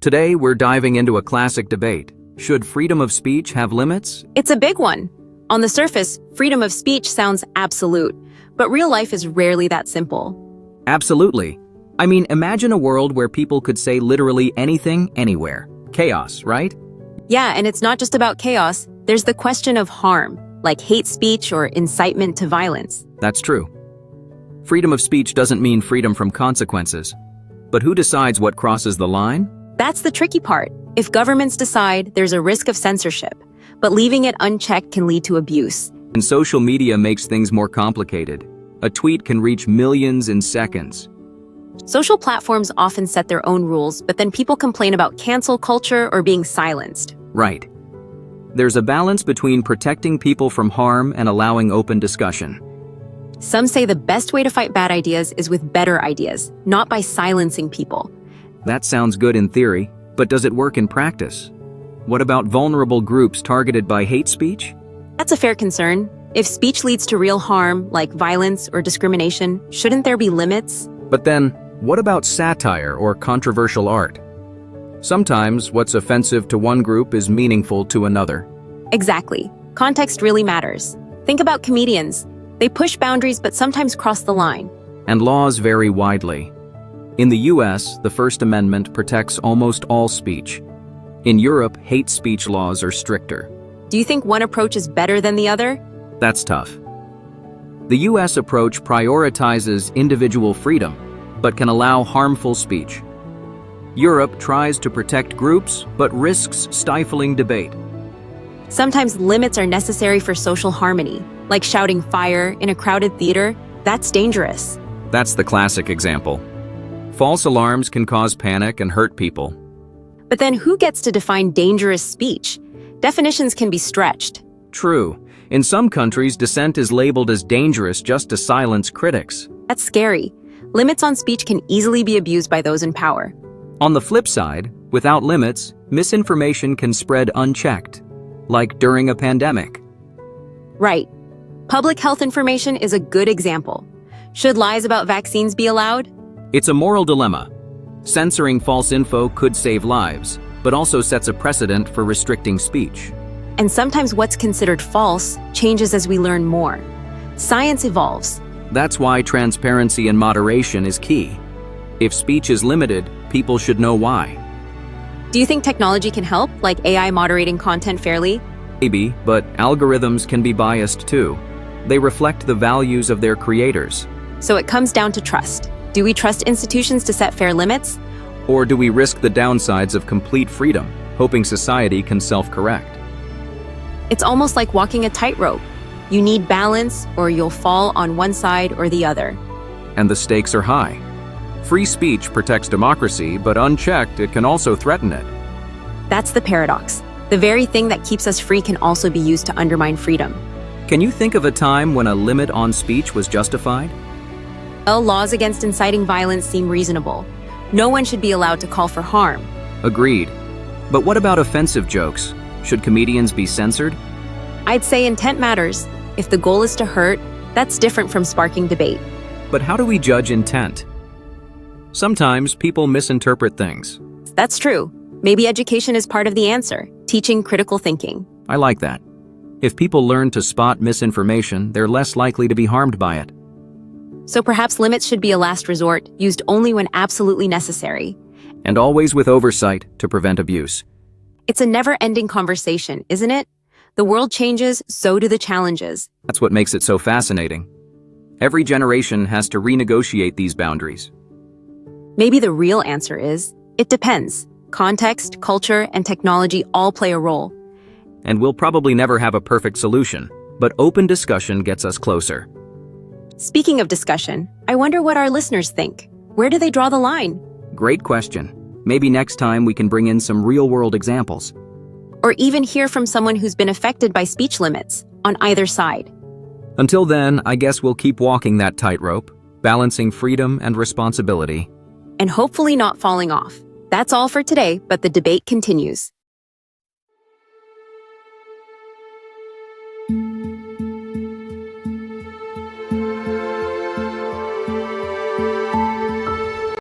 Today, we're diving into a classic debate. Should freedom of speech have limits? It's a big one. On the surface, freedom of speech sounds absolute, but real life is rarely that simple. Absolutely. I mean, imagine a world where people could say literally anything, anywhere. Chaos, right? Yeah, and it's not just about chaos. There's the question of harm, like hate speech or incitement to violence. That's true. Freedom of speech doesn't mean freedom from consequences. But who decides what crosses the line? That's the tricky part. If governments decide, there's a risk of censorship, but leaving it unchecked can lead to abuse. And social media makes things more complicated. A tweet can reach millions in seconds. Social platforms often set their own rules, but then people complain about cancel culture or being silenced. Right. There's a balance between protecting people from harm and allowing open discussion. Some say the best way to fight bad ideas is with better ideas, not by silencing people. That sounds good in theory, but does it work in practice? What about vulnerable groups targeted by hate speech? That's a fair concern. If speech leads to real harm, like violence or discrimination, shouldn't there be limits? But then, what about satire or controversial art? Sometimes what's offensive to one group is meaningful to another. Exactly. Context really matters. Think about comedians. They push boundaries but sometimes cross the line. And laws vary widely. In the US, the First Amendment protects almost all speech. In Europe, hate speech laws are stricter. Do you think one approach is better than the other? That's tough. The US approach prioritizes individual freedom, but can allow harmful speech. Europe tries to protect groups, but risks stifling debate. Sometimes limits are necessary for social harmony, like shouting fire in a crowded theater. That's dangerous. That's the classic example. False alarms can cause panic and hurt people. But then who gets to define dangerous speech? Definitions can be stretched. True. In some countries, dissent is labeled as dangerous just to silence critics. That's scary. Limits on speech can easily be abused by those in power. On the flip side, without limits, misinformation can spread unchecked, like during a pandemic. Right. Public health information is a good example. Should lies about vaccines be allowed? It's a moral dilemma. Censoring false info could save lives, but also sets a precedent for restricting speech. And sometimes what's considered false changes as we learn more. Science evolves. That's why transparency and moderation is key. If speech is limited, people should know why. Do you think technology can help, like AI moderating content fairly? Maybe, but algorithms can be biased too. They reflect the values of their creators. So it comes down to trust. Do we trust institutions to set fair limits? Or do we risk the downsides of complete freedom, hoping society can self-correct? It's almost like walking a tightrope. You need balance, or you'll fall on one side or the other. And the stakes are high. Free speech protects democracy, but unchecked, it can also threaten it. That's the paradox. The very thing that keeps us free can also be used to undermine freedom. Can you think of a time when a limit on speech was justified? Well, laws against inciting violence seem reasonable. No one should be allowed to call for harm. Agreed. But what about offensive jokes? Should comedians be censored? I'd say intent matters. If the goal is to hurt, that's different from sparking debate. But how do we judge intent? Sometimes people misinterpret things. That's true. Maybe education is part of the answer, teaching critical thinking. I like that. If people learn to spot misinformation, they're less likely to be harmed by it. So perhaps limits should be a last resort, used only when absolutely necessary. And always with oversight to prevent abuse. It's a never-ending conversation, isn't it? The world changes, so do the challenges. That's what makes it so fascinating. Every generation has to renegotiate these boundaries. Maybe the real answer is, it depends. Context, culture, and technology all play a role. And we'll probably never have a perfect solution, but open discussion gets us closer. Speaking of discussion, I wonder what our listeners think. Where do they draw the line? Great question. Maybe next time we can bring in some real-world examples. Or even hear from someone who's been affected by speech limits, on either side. Until then, I guess we'll keep walking that tightrope, balancing freedom and responsibility. And hopefully not falling off. That's all for today, but the debate continues.